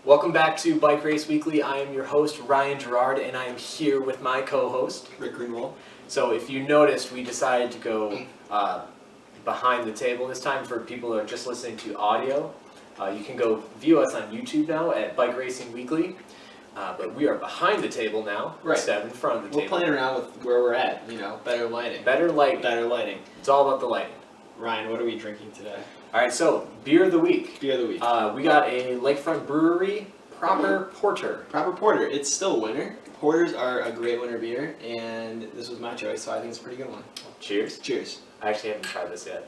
Welcome back to Bike Race Weekly. I am your host, Ryan Gerard, and I am here with my co-host, Rick Greenwald. So if you noticed, we decided to go behind the table this time for people who are just listening to audio. You can go view us on YouTube now at Bike Racing Weekly, but we are behind the table now instead of in front of the table. We're playing around with where we're at, better lighting. Better lighting. Better lighting. It's all about the lighting. Ryan, what are we drinking today? All right, so beer of the week. Beer of the week. We got a Lakefront Brewery Proper Porter. Proper Porter. It's still winter. Porters are a great winter beer, and this was my choice, so I think it's a pretty good one. Cheers. Cheers. I actually haven't tried this yet.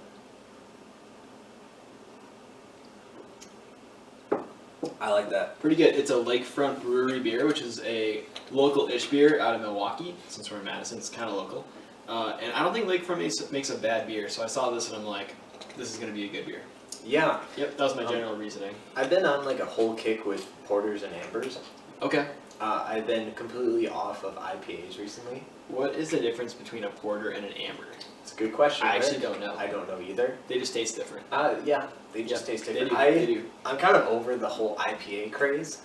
I like that. Pretty good. It's a Lakefront Brewery beer, which is a local-ish beer out of Milwaukee. Since we're in Madison, it's kind of local. And I don't think Lakefront makes a bad beer, so I saw this and I'm like, this is going to be a good beer. Yeah. Yep, that was my general reasoning. I've been on like a whole kick with porters and ambers. Okay. I've been completely off of IPAs recently. What is the difference between a porter and an amber? It's a good question. I actually don't know. I don't know either. They just taste different. Yeah, they just taste different. They do. I'm kind of over the whole IPA craze.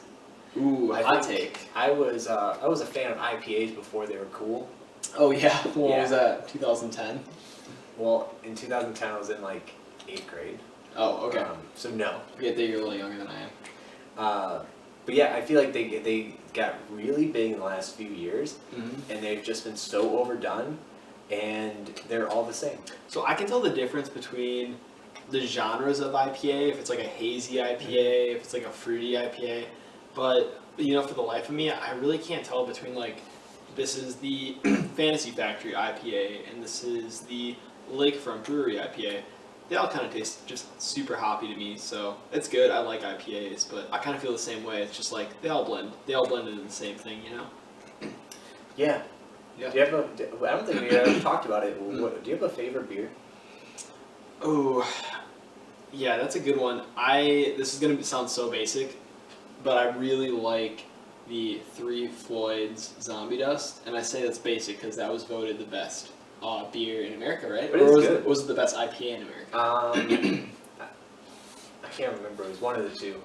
Ooh, hot take. I was a fan of IPAs before they were cool. Oh yeah, what was that? 2010. Well, in 2010 I was in like 8th grade. Oh, okay. So no. Yeah, you're a little younger than I am. But yeah, I feel like they got really big in the last few years, and they've just been so overdone, and they're all the same. So I can tell the difference between the genres of IPA, if it's like a hazy IPA, if it's like a fruity IPA, but for the life of me, I really can't tell between like, this is the Fantasy Factory IPA, and this is the Lakefront Brewery IPA. They all kind of taste just super hoppy to me, so it's good. I like IPAs, but I kind of feel the same way. It's just like they all blend into the same thing, Yeah. Yeah. Do you have I don't think we ever talked about it. Do you have a favorite beer? Oh, yeah, that's a good one. This is gonna sound so basic, but I really like the Three Floyds Zombie Dust, and I say that's basic because that was voted the best beer in America, right? But or was it the best IPA in America? I can't remember. It was one of the two.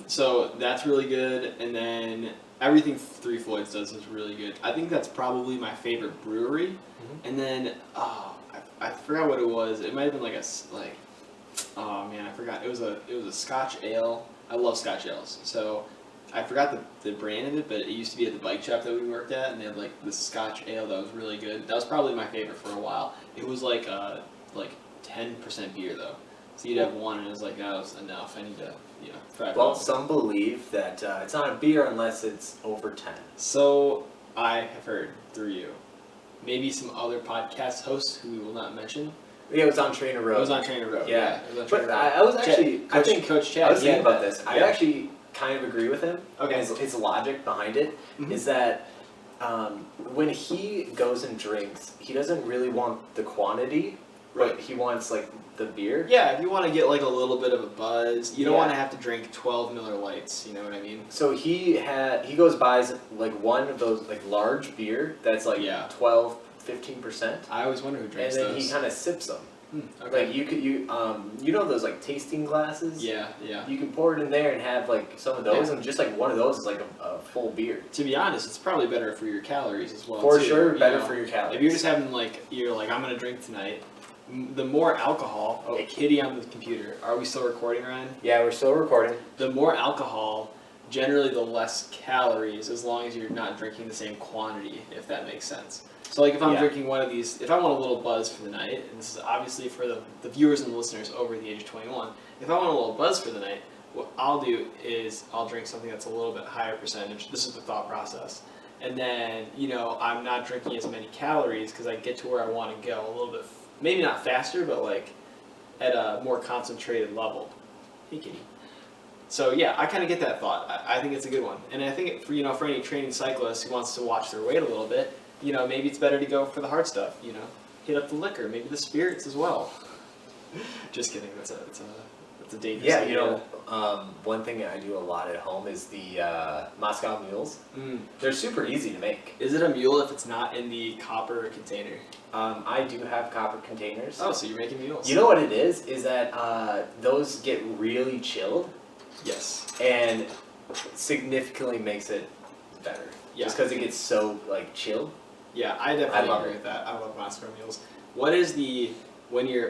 So that's really good, and then everything Three Floyds does is really good. I think that's probably my favorite brewery, and then I forgot what it was. It might have been I forgot. It was a Scotch ale. I love Scotch ales, so I forgot the brand of it, but it used to be at the bike shop that we worked at, and they had like this Scotch ale that was really good. That was probably my favorite for a while. It was like 10% beer though, so you'd have one, and it was like, that was enough. I need to try. Well, some believe that it's not a beer unless it's over 10. So I have heard through you, maybe some other podcast hosts who we will not mention. Yeah, it was on Trainer Road. It was on Trainer Road. Yeah, it was on but Trainer Road. I was actually, I think Coach Chad. I was thinking about this. I actually kind of agree with him. Okay. His logic behind it is that when he goes and drinks, he doesn't really want the quantity, but he wants like the beer. Yeah, if you want to get like a little bit of a buzz, you don't want to have to drink 12 Miller Lights. You know what I mean? So he goes buys like one of those like large beer that's like 12, 15%. I always wonder who drinks those. And then those. he kind of sips them. Okay. Like you know those like tasting glasses? Yeah. You can pour it in there and have like some of those, and just like one of those is like a full beer. To be honest, it's probably better for your calories as well. For sure, better for your calories. If you're just having you're like, I'm gonna drink tonight. The more alcohol, Kitty on the computer. Are we still recording, Ryan? Yeah, we're still recording. The more alcohol, generally the less calories, as long as you're not drinking the same quantity, if that makes sense. So like if I'm drinking one of these, if I want a little buzz for the night, and this is obviously for the viewers and the listeners over the age of 21, if I want a little buzz for the night, what I'll do is I'll drink something that's a little bit higher percentage. This is the thought process. And then, I'm not drinking as many calories because I get to where I want to go a little bit, maybe not faster, but like at a more concentrated level. Hey, Kitty. So yeah, I kind of get that thought. I think it's a good one. And I think for any training cyclist who wants to watch their weight a little bit, maybe it's better to go for the hard stuff, hit up the liquor, maybe the spirits as well. Just kidding, it's a dangerous idea. One thing I do a lot at home is the Moscow mules. They're super easy to make. Is it a mule if it's not in the copper container? I do have copper containers. Oh, so you're making mules. You know what it is that those get really chilled. Yes. And significantly makes it better. Yeah. Just because it gets so like chilled. Yeah, I definitely love agree it. with that. I love Moscow mules. What is when you're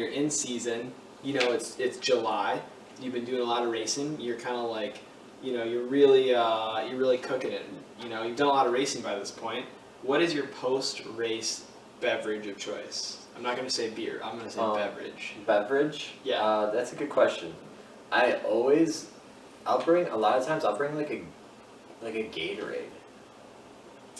in season, it's July, you've been doing a lot of racing, you're kind of like, you're really cooking it. You've done a lot of racing by this point. What is your post-race beverage of choice? I'm not going to say beer, I'm going to say beverage. Beverage? Yeah. That's a good question. I'll bring like a Gatorade.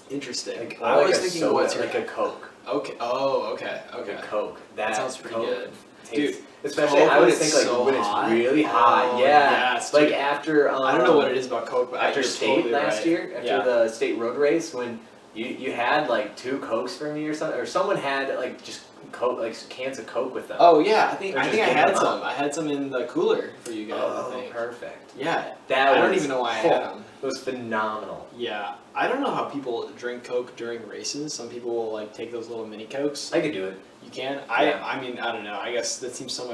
Interesting. Like, I was thinking soda, what's your like a Coke. Okay. Oh, okay. Like Okay. a Coke. That sounds pretty good. Tastes, Dude, especially Coke I when always it's think like so when hot? it's really hot. Oh, Yeah. yes, Like dude. after I don't know what it is about Coke, but after you're state totally last right. year, after the state road race, when you had like 2 Cokes for me or something, or someone had like just Coke, like cans of Coke with them. Oh yeah, I think Or I just think I give had them some. up. I had some in the cooler for you guys. I think. Perfect. Yeah. That I don't was- even know why I had them. It was phenomenal. Yeah, I don't know how people drink Coke during races. Some people will like take those little mini Cokes. I could do it. You can. Yeah. I mean, I don't know. I guess that seems so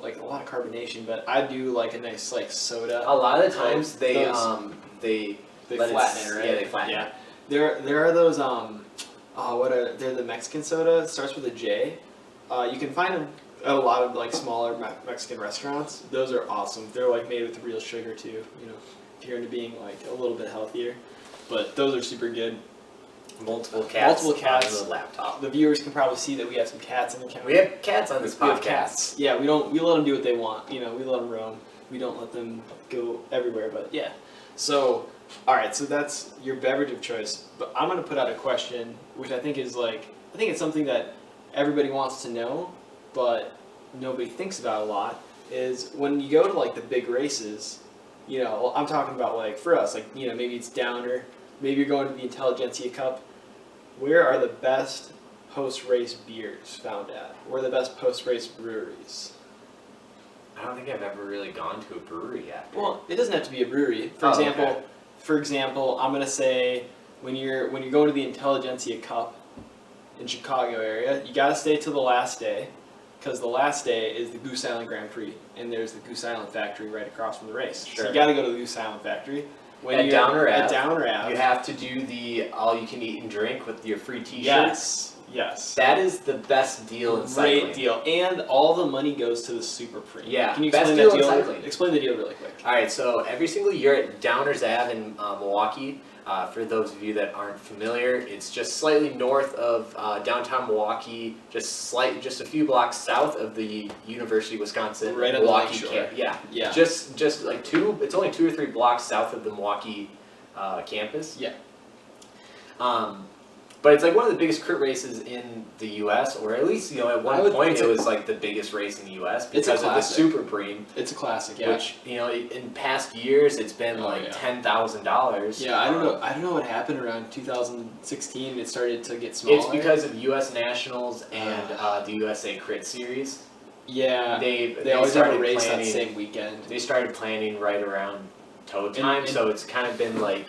like a lot of carbonation. But I do like a nice like soda. A lot of the times Coke, they those- they They let flatten it, right? Yeah, they flatten Yeah. it. There are those they're the Mexican soda. It starts with a J. You can find them at a lot of like smaller Mexican restaurants. Those are awesome. They're like made with real sugar too. If you're into being like a little bit healthier, but those are super good. Multiple cats cats. on the laptop. The viewers can probably see that we have some cats in the camera. We have cats on this We have podcast. cats. Yeah, we let them do what they want. We let them roam. We don't let them go everywhere. But yeah. So, all right. So that's your beverage of choice. But I'm gonna put out a question, which I think is it's something that everybody wants to know, but nobody thinks about a lot. Is when you go to like the big races, I'm talking about like for us, like maybe it's Downer, maybe you're going to the Intelligentsia Cup. Where are the best post-race beers found at? Where are the best post-race breweries? I don't think I've ever really gone to a brewery yet. Well, it doesn't have to be a brewery. For okay. example, I'm gonna say when you're going to the Intelligentsia Cup in Chicago area, you gotta stay till the last day, because the last day is the Goose Island Grand Prix, and there's the Goose Island factory right across from the race. Sure. So you gotta go to the Goose Island factory. At Downer Ave, you have to do the all-you-can-eat and drink with your free T-shirts. Yes. That is the best deal in cycling. Great deal, and all the money goes to the Super Premium. Yeah, Can you best explain deal that in deal? cycling. Explain the deal really quick. All right, so every single year at Downers Ave in Milwaukee, for those of you that aren't familiar, it's just slightly north of downtown Milwaukee, just a few blocks south of the University of Wisconsin Right on the Milwaukee lakeshore. campus. Yeah, Yeah. Just like it's only 2 or 3 blocks south of the Milwaukee campus. Yeah. But it's like one of the biggest crit races in the U.S., or at least at one point it was like the biggest race in the U.S. It's a because of the classic. Super Preme. It's a classic, yeah. Which in past years it's been like $10,000. Yeah, I don't know what happened around 2016. It started to get smaller. It's because of U.S. Nationals and the USA Crit Series. Yeah, They always have a started race that planning- same weekend. They started planning right around tow time, so it's kind of been like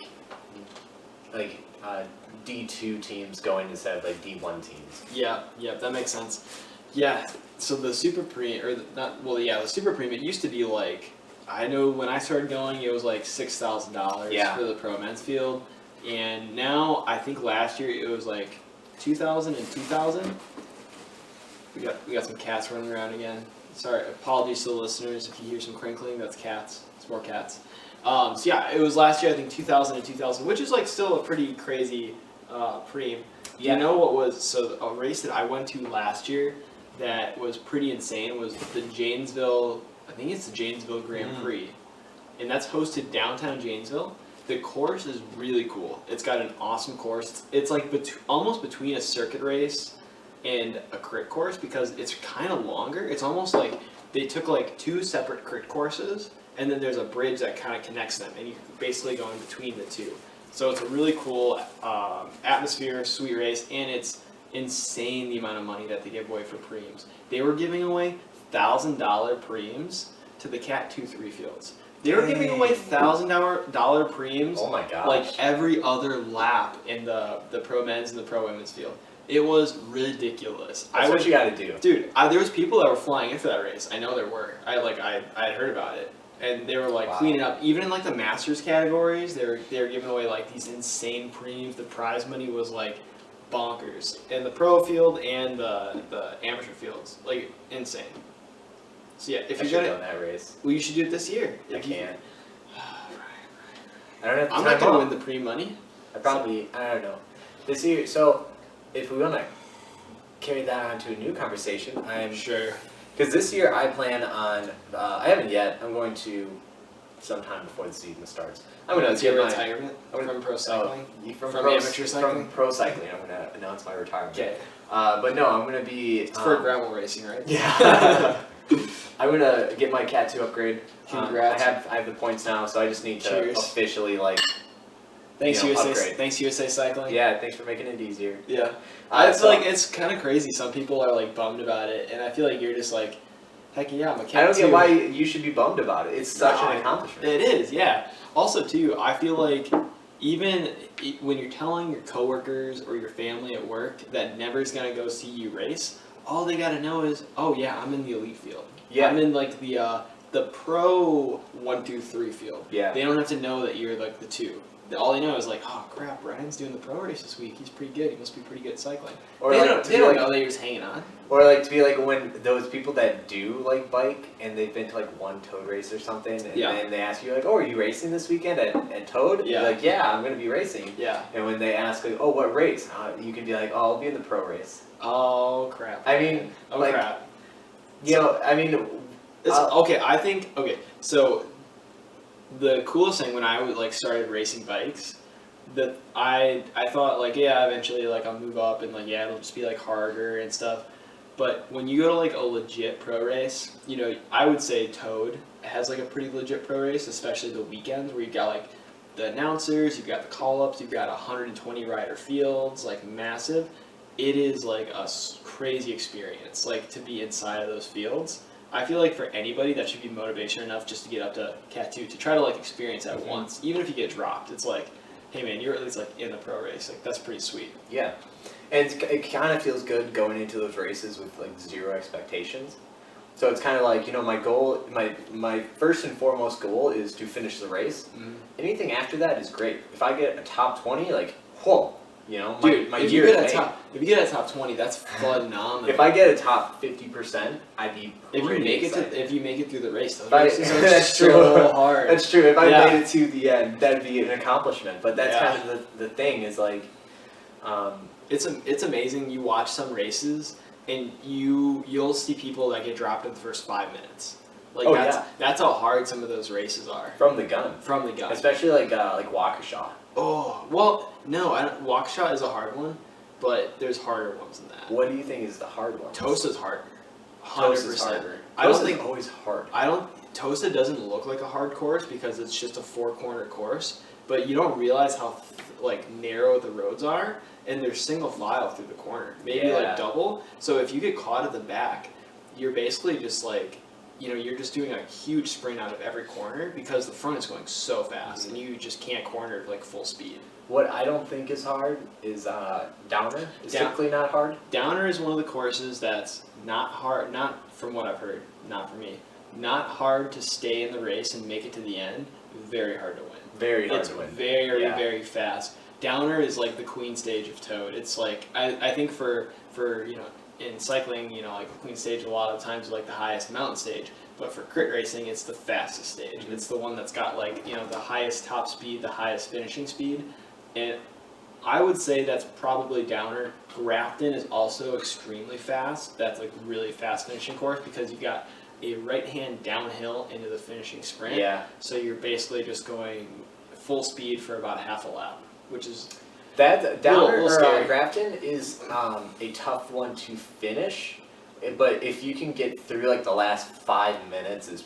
D2 teams going instead of like D1 teams. Yeah, that makes sense. Yeah, so the Super Premium, the Super Premium, it used to be like, I know when I started going, it was like $6,000 for the Pro Men's Field, and now I think last year it was like $2,000 and $2,000. We got some cats running around again. Sorry, apologies to the listeners if you hear some crinkling. That's cats. It's more cats. So yeah, it was last year I think 2,000 and 2,000, which is like still a pretty crazy Preem. Yeah. You know what was a race that I went to last year that was pretty insane was the Janesville. I think it's the Janesville Grand Prix, and that's hosted downtown Janesville. The course is really cool. It's got an awesome course. It's like almost between a circuit race and a crit course because it's kind of longer. It's almost like they took like 2 separate crit courses and then there's a bridge that kind of connects them, and you basically go in between the 2. So it's a really cool atmosphere, sweet race, and it's insane the amount of money that they give away for Preems. They were giving away $1,000 Preems to the Cat 2-3 fields. They were giving away $1,000 Preems Oh my gosh. like every other lap in the Pro Men's and the Pro Women's field. It was ridiculous. That's what you got to do. Dude, there was people that were flying in for that race. I know there were. I had heard about it. and they were like Wow. cleaning up. Even in like the Masters categories, they were giving away like these insane premiums. The prize money was like bonkers in the pro field and the amateur fields, like insane. So yeah, if I you're should have gonna, done that race. well, you should do it this year. I If you- can't. I don't have the I'm time not gonna off. win the pre-money. I don't know. This year, so if we want to carry that on to a new conversation, Sure. because this year I plan on, I haven't yet, I'm going to, sometime before the season starts, I'm going to It's your get my, retirement I'm gonna- from pro cycling. from From pro, amateur cycling? From pro cycling, I'm going to announce my retirement. Okay. But no, I'm going to be, It's for gravel racing, right? yeah. I'm going to get my Cat 2 upgrade. Congrats. I have the points now, so I just need to Cheers. officially, like, Thanks you know, USA. upgrade. Thanks USA Cycling. Yeah, thanks for making it easier. Yeah. It's So- like it's kind of crazy. Some people are like bummed about it, and I feel like you're just like, heck yeah, I'm a cat I don't get too. why you should be bummed about it. It's such No, an accomplishment. It is, yeah. Also, too, I feel like even when you're telling your coworkers or your family at work that never's gonna go see you race, all they gotta know is, oh yeah, I'm in the elite field. Yeah. I'm in like the pro 1, 2, 3 field. Yeah. They don't have to know that you're like the 2. All they know is like, oh crap, Ryan's doing the pro race this week. He's pretty good. He must be pretty good at cycling. Or they like don't, to they be don't like, know that you're just hanging on. or like to be like when those people that do like bike and they've been to like one Toad race or something, and Yeah. then they ask you like, oh, are you racing this weekend at Toad? And Yeah. you're like, yeah, I'm gonna be racing. Yeah. And when they ask like, oh, what race? You could be like, oh, I'll be in the pro race. Oh crap. I mean, Oh like, crap. you know, I mean, Okay, I think so the coolest thing when I would like started racing bikes, that I thought like, yeah, eventually like I'll move up and like, yeah, it'll just be like harder and stuff. But when you go to like a legit pro race, you know, I would say Toad has like a pretty legit pro race, especially the weekends where you've got like the announcers, you've got the call-ups, you've got 120 rider fields, like massive. It is like a crazy experience, like to be inside of those fields. I feel like for anybody that should be motivation enough just to get up to Cat 2 to try to like experience that once, even if you get dropped. It's like, hey man, you're at least like in the pro race. Like that's pretty sweet. yeah, and it kind of feels good going into those races with like zero expectations. So it's kind of like, you know, my goal, my first and foremost goal is to finish the race. Mm-hmm. Anything after that is great. If I get a top 20, like, whoa, you know, Dude, my if year you is get made. if you get a top 20, that's phenomenal. If I get a top 50%, I'd be if you pretty make excited. if you make it through the race, those If I- races are that's so true. hard. That's true. If I Yeah. made it to the end, that'd be an accomplishment. But that's Yeah. kind of the thing is like, It's amazing. You watch some races and you'll see people that get dropped in the first 5 minutes. Like Oh, that's yeah. that's how hard some of those races are from the gun, from the gun. especially like Waukesha. Oh well, no, Waukesha is a hard one, but there's harder ones than that. What do you think is the hard one? Tosa's harder. Tosa's 100%. harder. I don't Tosa's think always hard. Tosa doesn't look like a hard course because it's just a 4-corner course, but you don't realize how like narrow the roads are, and there's single file through the corner, maybe Yeah. like double. So if you get caught at the back, you're basically just like, you know, you're just doing a huge sprint out of every corner because the front is going so fast, and you just can't corner at like full speed. What I don't think is hard is Downer. Is Down- typically not hard. Downer is one of the courses that's not hard, not from what I've heard, not for me, not hard to stay in the race and make it to the end, very hard to win. Very hard It's to win. very, Yeah. very fast. Downer is like the queen stage of Toad. It's like, I think for you know, in cycling, you know, like the queen stage a lot of times is like the highest mountain stage, but for crit racing, it's the fastest stage. Mhm. It's the one that's got like, you know, the highest top speed, the highest finishing speed, and I would say that's probably Downer. Grafton is also extremely fast. That's like really fast finishing course because you've got a right hand downhill into the finishing sprint. Yeah. So you're basically just going full speed for about half a lap, which is That Downer little or scary. Grafton is a tough one to finish, but if you can get through like the last 5 minutes is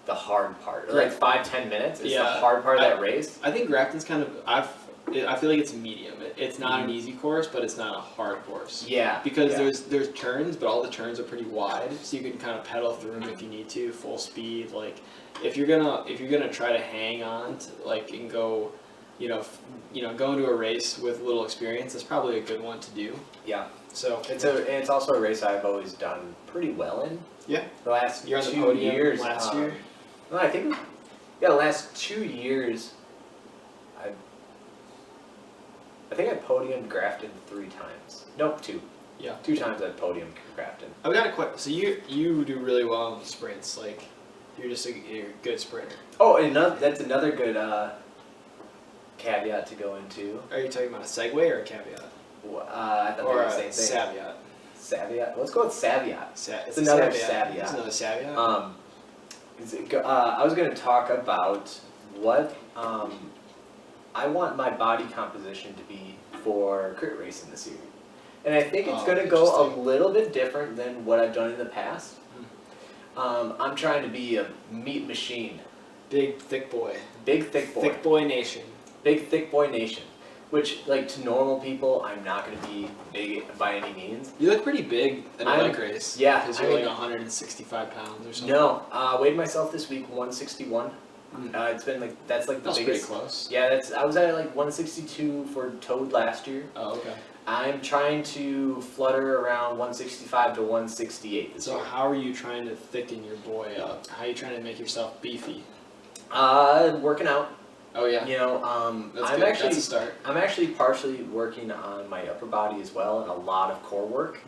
the hard part. Or, like 5-10 minutes is the Yeah, hard part of that race. I think Grafton's kind of I feel like it's medium. It's not an easy course, but it's not a hard course. Yeah. Because yeah. there's turns, but all the turns are pretty wide, so you can kind of pedal through them if you need to, full speed. Like if you're gonna try to hang on to like and go, go into a race with little experience, that's probably a good one to do. Yeah. So It's also a race I've always done pretty well in. Yeah. The last You're on the 2 podium years. last year. Well, I think the last 2 years, I think I podiumed Grafton 3 times. Nope, 2. Yeah. 2 times I podiumed Grafton. I've got a question. So you do really well in sprints. Like, you're a good sprinter. Oh, and that's another good caveat to go into. Are you talking about a segue or a caveat? I thought they Or were a the same thing. Saviat? Saviat. Let's go with Saviat. It's another It's Saviat. another Saviat. I was going to talk about what I want my body composition to be for crit racing this year. And I think it's going to go a interesting. little bit different than what I've done in the past. I'm trying to be a meat machine. Big thick boy. Big thick boy. Thick boy nation. Big thick boy nation. Which, like, to normal people, I'm not going to be big by any means. You look pretty big in a bike race. Yeah, Because you're like 165 pounds or something. No, weighed myself this week 161. It's been like that's like the That's biggest. pretty close. Yeah, I was at like 162 for Toad last year. Oh, okay. I'm trying to flutter around 165 to 168 this So year. how are you trying to thicken your boy up? How are you trying to make yourself beefy? Working out. Oh yeah. You know, That's I'm good. actually That's a start. I'm actually partially working on my upper body as well, and a lot of core work.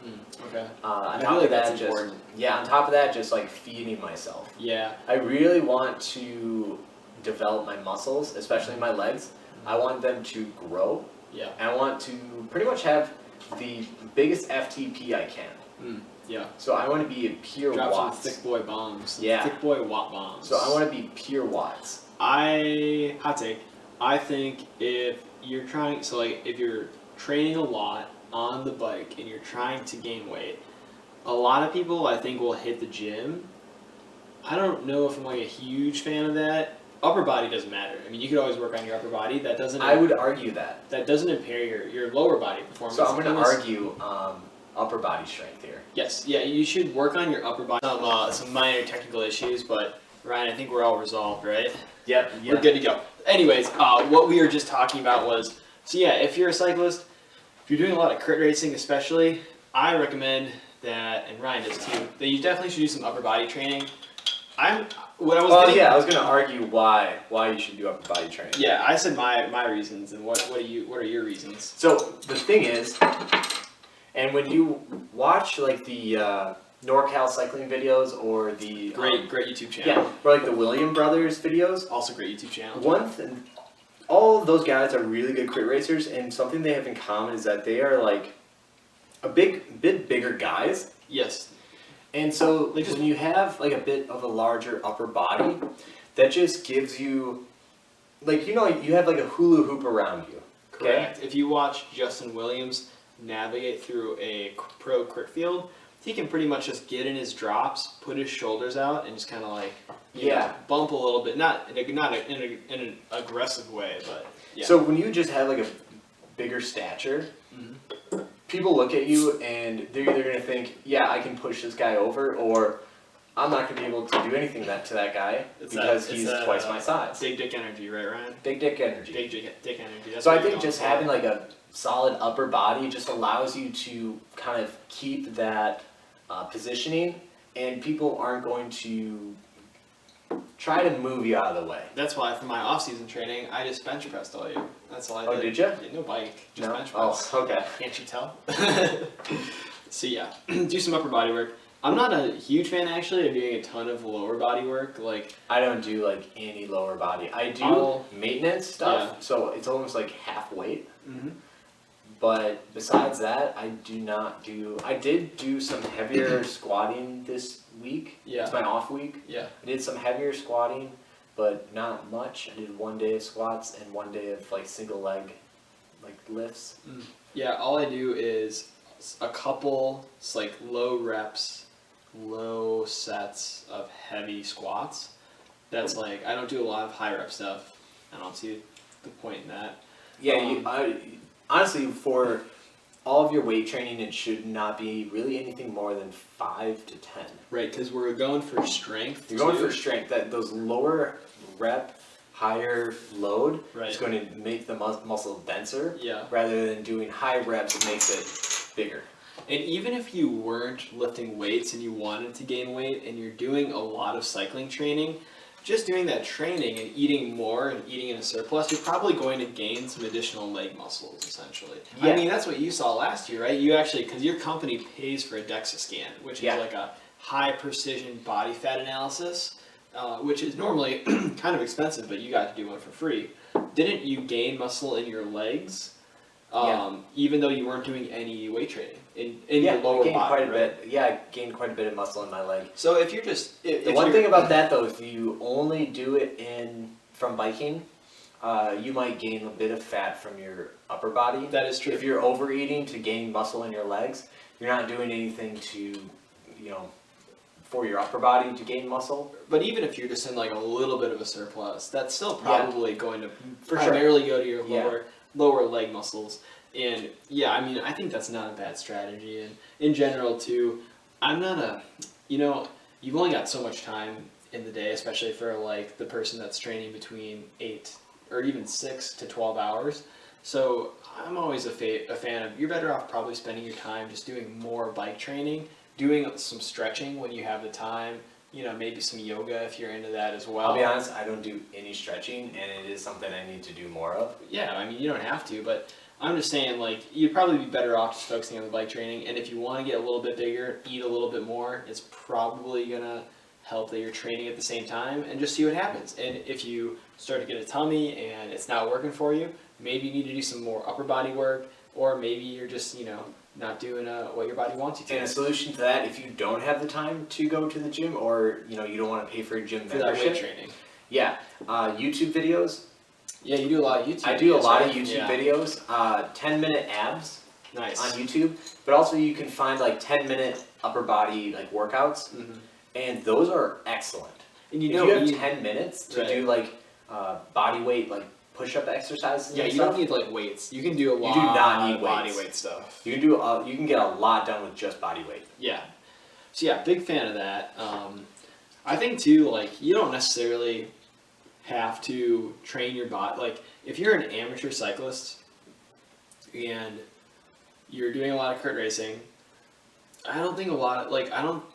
Okay. On I top feel like of that, that's important. on top of that, just like feeding myself. Yeah. I really want to develop my muscles, especially my legs. I want them to grow. Yeah. And I want to pretty much have the biggest FTP I can. Yeah. So I want to be a pure Drop watts. some thick boy bombs. Yeah. Thick boy watt bombs. So I want to be pure watts. Hot take. I think if you're trying, so like if you're training a lot on the bike and you're trying to gain weight, a lot of people I think will hit the gym. I don't know if I'm like a huge fan of that. Upper body doesn't matter. I mean, you could always work on your upper body. That doesn't. I would argue that. That doesn't impair your lower body performance. So I'm going to Unless- argue upper body strength here. Yes, yeah, you should work on your upper body. Some minor technical issues, but Ryan, I think we're all resolved, right? Yep. We're good to go. Anyways, what we were just talking about was, so yeah, if you're a cyclist, if you're doing a lot of crit racing especially, I recommend that, and Ryan does too, that you definitely should do some upper body training. I was going to argue why you should do upper body training. Yeah, I said my reasons, and what are your reasons? So the thing is, and when you watch like the NorCal cycling videos or the Great YouTube channel. yeah, or like the William Brothers videos, Also great YouTube channel. one thing, all of those guys are really good crit racers, and something they have in common is that they are like a bit bigger guys. Yes. And so like when you have like a bit of a larger upper body, that just gives you, like, you know, you have like a hula hoop around you. Okay? Correct. If you watch Justin Williams navigate through a pro crit field, he can pretty much just get in his drops, put his shoulders out, and just kind of like bump a little bit, not in an aggressive way, but yeah. So when you just have like a bigger stature, people look at you and they're either going to think, yeah, I can push this guy over, or I'm not going to be able to do anything to that guy because he's twice my size. Big dick energy, right, Ryan? Big dick energy. Big dick energy. That's So what I you're think going just for. having like a solid upper body just allows you to kind of keep that positioning, and people aren't going to try to move you out of the way. That's why for my off-season training, I just bench pressed all year. That's all I did. Oh, did you? Yeah, no bike, just No? bench press. Oh, okay. Can't you tell? So yeah, do some upper body work. I'm not a huge fan actually of doing a ton of lower body work. Like I don't do like any lower body. I do I'll- maintenance stuff, so it's almost like half weight. But besides that, I do not do. I did do some heavier squatting this week. Yeah. It's my off week. Yeah. I did some heavier squatting, but not much. I did 1 day of squats and 1 day of like single leg, like lifts. Yeah, all I do is a couple like low reps, low sets of heavy squats. That's like, I don't do a lot of high rep stuff. I don't see the point in that. Yeah, honestly, for all of your weight training, it should not be really anything more than 5 to 10. Right, because we're going for strength. You're going too. for strength. That those lower rep, higher load Right. is going to make the muscle denser. Yeah. Rather than doing high reps, it makes it bigger. And even if you weren't lifting weights and you wanted to gain weight and you're doing a lot of cycling training, just doing that training and eating more and eating in a surplus, you're probably going to gain some additional leg muscles, essentially. Yeah. I mean, that's what you saw last year, right? You actually, because your company pays for a DEXA scan, which Yeah. is like a high precision body fat analysis, which is normally kind of expensive, but you got to do one for free. Didn't you gain muscle in your legs, even though you weren't doing any weight training in your lower I gained body, quite a right? bit. Yeah, I gained quite a bit of muscle in my leg. So if you're just The one thing about that though, if you only do it from biking, you might gain a bit of fat from your upper body. that is true. If you're overeating to gain muscle in your legs, you're not doing anything to, for your upper body to gain muscle. But even if you're just in like a little bit of a surplus, that's still probably going to For sure. primarily go to your Yeah. lower leg muscles. And yeah, I mean, I think that's not a bad strategy. And in general too, I'm not you've only got so much time in the day, especially for like the person that's training between 8 or even 6 to 12 hours. So I'm always a fan of, you're better off probably spending your time just doing more bike training, doing some stretching when you have the time, maybe some yoga if you're into that as well. I'll be honest, I don't do any stretching, and it is something I need to do more of. Yeah, I mean, you don't have to, but I'm just saying, like, you'd probably be better off just focusing on the bike training, and if you want to get a little bit bigger, eat a little bit more, it's probably going to help that you're training at the same time, and just see what happens. And if you start to get a tummy and it's not working for you, maybe you need to do some more upper body work, or maybe you're just, not doing what your body wants you to. And a solution to that, if you don't have the time to go to the gym, or you don't want to pay for a gym For that weight membership, training. yeah, YouTube videos. Yeah, you do a lot of YouTube I do a videos, lot right? of YouTube Yeah. videos. 10-minute abs Nice. on YouTube, but also you can find like 10-minute upper body like workouts, Mhm. and those are excellent. And If you have 10 minutes to Right. do like body weight like push-up exercises, Yeah, and you stuff, don't need like weights. You can do a lot do not need of body weights. weight stuff. you can get a lot done with just body weight. Yeah. So yeah, big fan of that. I think too, like, you don't necessarily have to train your body. Like, if you're an amateur cyclist and you're doing a lot of crit racing, I don't think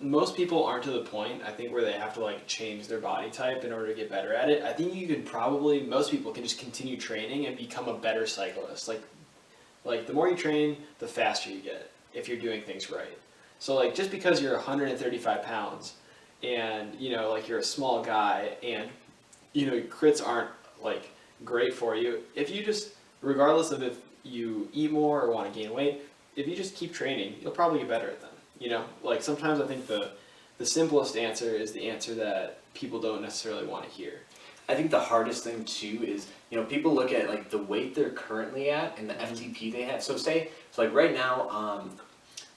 most people aren't to the point, I think, where they have to like change their body type in order to get better at it. I think you could most people can just continue training and become a better cyclist. Like the more you train, the faster you get if you're doing things right. So like, just because you're 135 pounds and, like you're a small guy and, crits aren't like great for you, if you just, regardless of if you eat more or want to gain weight, if you just keep training, you'll probably get better at them. Like sometimes I think the simplest answer is the answer that people don't necessarily want to hear. I think the hardest thing too is, people look at like the weight they're currently at and the FTP they have. So like right now,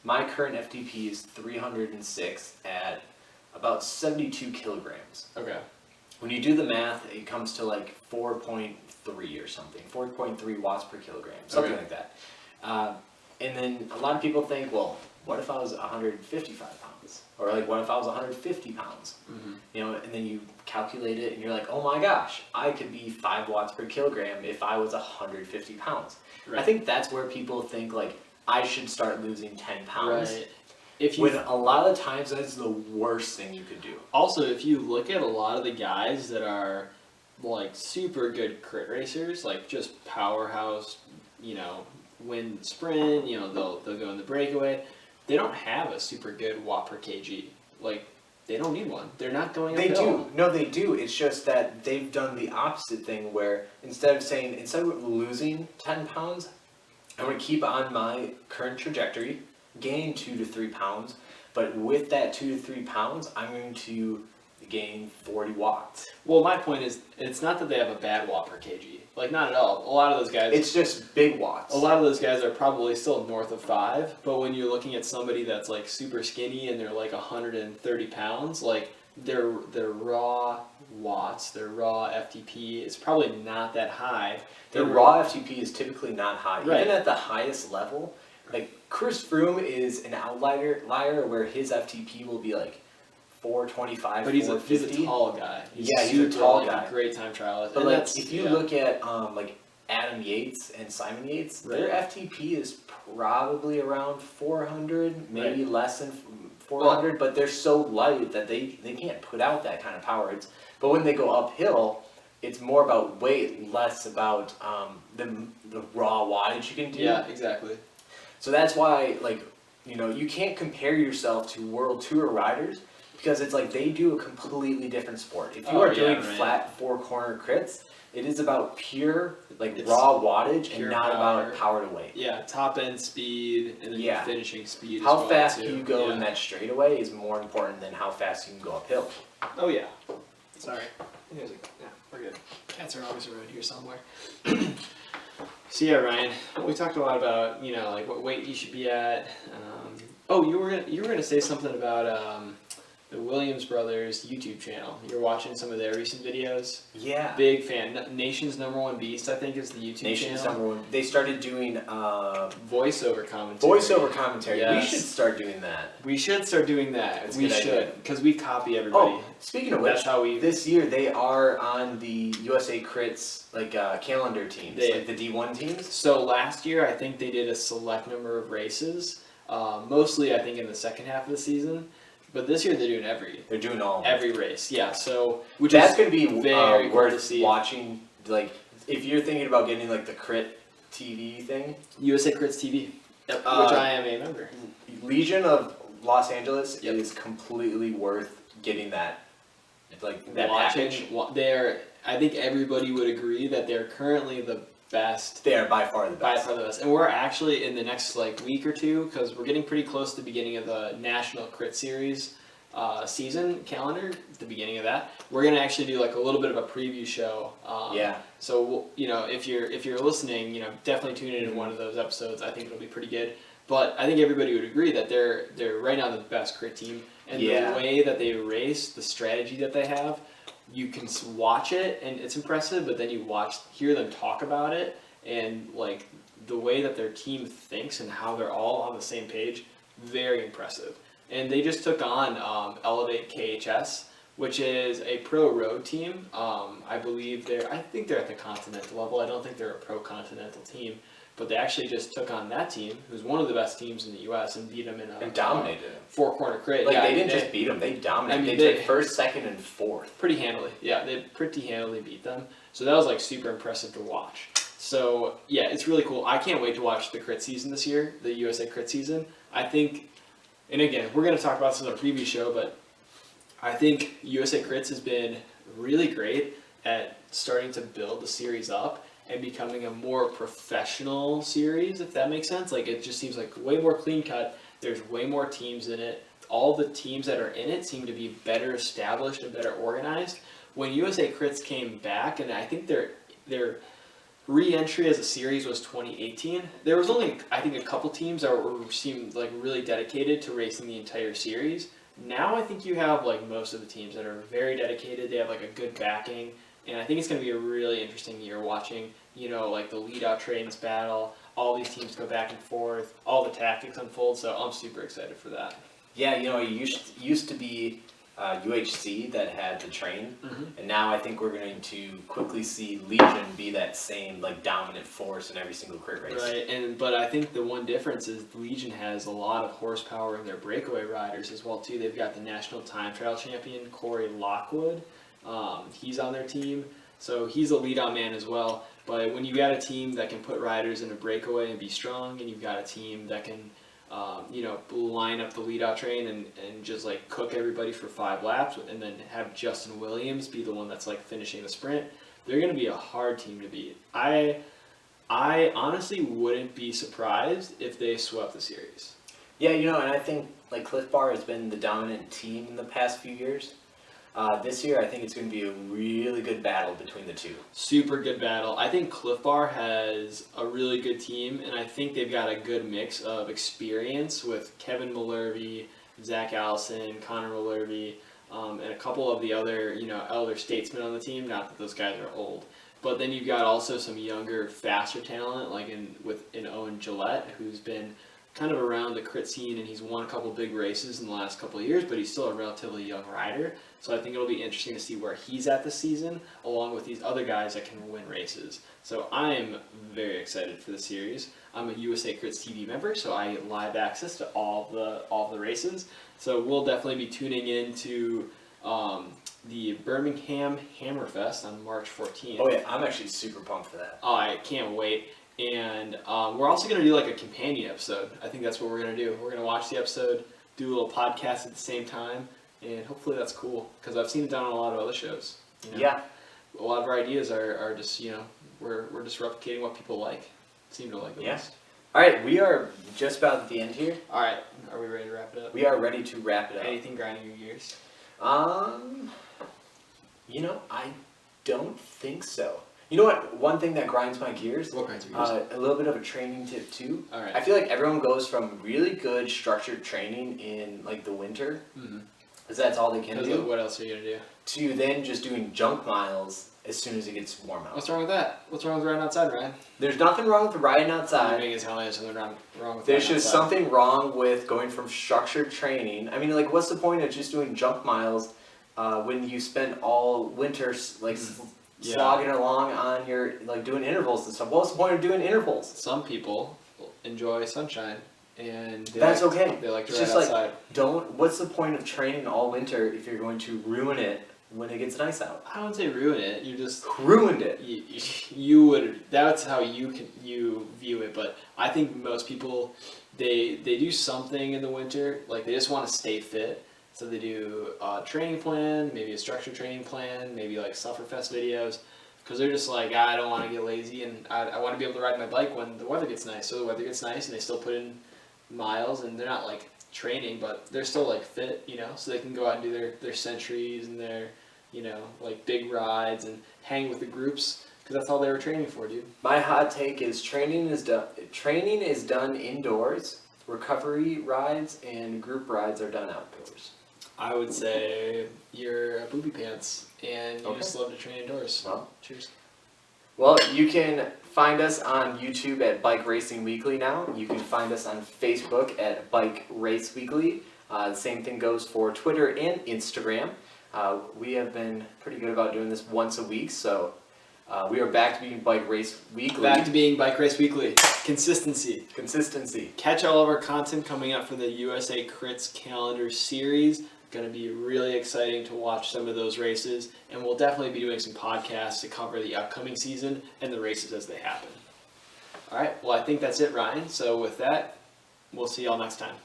my current FTP is 306 at about 72 kilograms. Okay. When you do the math, it comes to like 4.3 or something, 4.3 watts per kilogram, something Okay. like that. And then a lot of people think, well, what if I was 155 pounds? Or like, what if I was 150 pounds? Mm-hmm. And then you calculate it and you're like, oh my gosh, I could be 5 watts per kilogram if I was 150 pounds. Right. I think that's where people think like, I should start losing 10 pounds. Right. If you When a lot of times that's the worst thing you could do. Also, if you look at a lot of the guys that are like super good crit racers, like just powerhouse, win sprint, they'll go in the breakaway, they don't have a super good watt per kg. Like, they don't need one. They're not going They uphill. do. No, they do. It's just that they've done the opposite thing where instead of losing 10 pounds, I'm going to keep on my current trajectory, gain 2 to 3 pounds, but with that 2 to 3 pounds, I'm going to gain 40 watts. Well, my point is, it's not that they have a bad watt per kg. Like, not at all. A lot of those guys... It's just big watts. A lot of those guys are probably still north of 5, but when you're looking at somebody that's like super skinny and they're like 130 pounds, like their raw watts, their raw FTP is probably not that high. The raw FTP is typically not high. Right. Even at the highest level, like Chris Froome is an outlier where his FTP will be like 425, But he's 450. a tall guy. He's a tall guy. A great time trialist. But And like, that's, if you look at like Adam Yates and Simon Yates, their Right. FTP is probably around 400, maybe Right. less than 400, but they're so light that they can't put out that kind of power. But when they go uphill, it's more about weight, less about the raw wattage you can do. Yeah, exactly. So that's why, like, you know, you can't compare yourself to World Tour riders because it's like they do a completely different sport. If you are doing flat four-corner crits, it is about pure, like, It's raw wattage and pure not power. about power to weight. Yeah, top end speed and then Yeah. finishing speed. How as well fast too. can you go Yeah. in that straightaway is more important than how fast you can go uphill. Oh yeah. Sorry. Yeah, we're good. Cats are always around here somewhere. So yeah, Ryan, we talked a lot about, you know, like what weight you should be at. You were gonna say something about the Williams brothers YouTube channel. You're watching some of their recent videos. Yeah. Big fan. Nation's #1 Beast, I think, is the YouTube Nation's channel. #1. They started doing Voiceover commentary. voiceover commentary. We Yes. should start doing that. We should start doing that. That's a We good idea. should, because we copy everybody. Oh, speaking of which, That's how we. this year they are on the USA Crits calendar teams, They- like the D1 teams. So last year, I think they did a select number of races, mostly I think in the second half of the season. But this year they're doing They're doing all of them. every race. Yeah. So which That's is going to be very cool to worth see. watching. Like, if you're thinking about getting like the Crit TV thing, USA Crits TV, which I am a member. Legion of Los Angeles Yep. is completely worth getting that. Like that Watching, package. they're. I think everybody would agree that they're currently the best. They are by far the By best. far the best. And we're actually in the next week or two, because we're getting pretty close to the beginning of the National Crit Series season calendar, the beginning of that. We're gonna actually do like a little bit of a preview show. Yeah. So you know, if you're listening, you know, definitely tune in to one of those episodes. I think it'll be pretty good. But I think everybody would agree that they're right now the best crit team, and Yeah. the way that they race, the strategy that they have, you can watch it and it's impressive. But then you hear them talk about it, and like the way that their team thinks and how they're all on the same page, very impressive. And they just took on Elevate KHS, which is a pro road team. I think they're at the continental level. I don't think they're a pro continental team, but they actually just took on that team, who's one of the best teams in the U.S., and beat them in And dominated them. four-corner crit. Like, Yeah, they didn't just beat them, they dominated. I mean, they they- took first, second, and fourth. pretty handily. Yeah, they pretty handily beat them. So that was like super impressive to watch. So yeah, it's really cool. I can't wait to watch the crit season this year, the USA crit season. I think, and again, we're going to talk about this in a preview show, but I think USA Crits has been really great at starting to build the series up and becoming a more professional series, if that makes sense. Like, it just seems like way more clean cut. There's way more teams in it. All the teams that are in it seem to be better established and better organized. When USA Crits came back, and I think their re-entry as a series was 2018, there was only, I think, a couple teams that seemed like really dedicated to racing the entire series. Now I think you have like most of the teams that are very dedicated. They have like a good backing, and I think it's going to be a really interesting year watching, you know, like the lead-out trains battle, all these teams go back and forth, all the tactics unfold, so I'm super excited for that. Yeah, you know, it used to be UHC that had the train, and now I think we're going to quickly see Legion be that same like dominant force in every single crit race. Right, but I think the one difference is Legion has a lot of horsepower in their breakaway riders as well too. They've got the national time trial champion Corey Lockwood. He's on their team, so he's a lead-on man as well. But when you got a team that can put riders in a breakaway and be strong, and you've got a team that can line up the lead-out train and just like cook everybody for 5 laps, and then have Justin Williams be the one that's like finishing the sprint, they're going to be a hard team to beat. I honestly wouldn't be surprised if they swept the series. Yeah, you know, and I think like Cliff Bar has been the dominant team in the past few years. This year, I think it's going to be a really good battle between the two. Super good battle. I think Cliff Bar has a really good team, and I think they've got a good mix of experience with Kevin Malherbe, Zach Allison, Connor Malherbe, and a couple of the other, elder statesmen on the team. Not that those guys are old, but then you've got also some younger, faster talent, like in Owen Gillette, who's been kind of around the crit scene, and he's won a couple big races in the last couple of years, but he's still a relatively young rider. So I think it'll be interesting to see where he's at this season, along with these other guys that can win races. So I'm very excited for the series. I'm a USA Crits TV member, so I get live access to all the races. So we'll definitely be tuning in to the Birmingham Hammerfest on March 14th. Oh yeah, I'm actually super pumped for that. Oh, I can't wait. And we're also going to do like a companion episode. I think that's what we're going to do. We're going to watch the episode, do a little podcast at the same time, and hopefully that's cool because I've seen it done on a lot of other shows. You know? Yeah. A lot of our ideas are just, we're just replicating what people seem to like the most. All right, we are just about at the end here. All right, are we ready to wrap it up? We are ready to wrap it up. Anything grinding your gears? I don't think so. You know what? One thing that grinds my gears. What grinds your gears? A little bit of a training tip too. All right. I feel like everyone goes from really good structured training in like the winter, because that's all they can do. What else are you gonna do? To then just doing junk miles as soon as it gets warm out. What's wrong with that? What's wrong with riding outside, Ryan? There's nothing wrong with riding You're outside. making it sound like there's something wrong with There's riding just outside. something wrong with going from structured training. I mean, like, what's the point of just doing junk miles when you spend all winter slogging along on your doing intervals and stuff? What's the point of doing intervals? Some people enjoy sunshine, and That's okay. They like to It's ride just outside. What's the point of training all winter if you're going to ruin it when it gets nice out? I wouldn't say ruin it. You just Ruined it. you would. That's how you view it. But I think most people they do something in the winter. Like they just want to stay fit. So they do a training plan, maybe a structured training plan, maybe like Sufferfest videos, because they're just like, I don't want to get lazy and I want to be able to ride my bike when the weather gets nice. So the weather gets nice and they still put in miles and they're not like training, but they're still like fit, so they can go out and do their centuries and their, like big rides and hang with the groups because that's all they were training for, dude. My hot take is training is done indoors. Recovery rides and group rides are done outdoors. I would say you're a booby pants and you just love to train indoors. Well, cheers. Well, you can find us on YouTube at Bike Racing Weekly now. You can find us on Facebook at Bike Race Weekly. The same thing goes for Twitter and Instagram. We have been pretty good about doing this once a week, so we are back to being Bike Race Weekly. Back to being Bike Race Weekly. Consistency. Catch all of our content coming up for the USA Crits Calendar Series. Going to be really exciting to watch some of those races, and we'll definitely be doing some podcasts to cover the upcoming season and the races as they happen. All right, well, I think that's it, Ryan. So with that, we'll see y'all next time.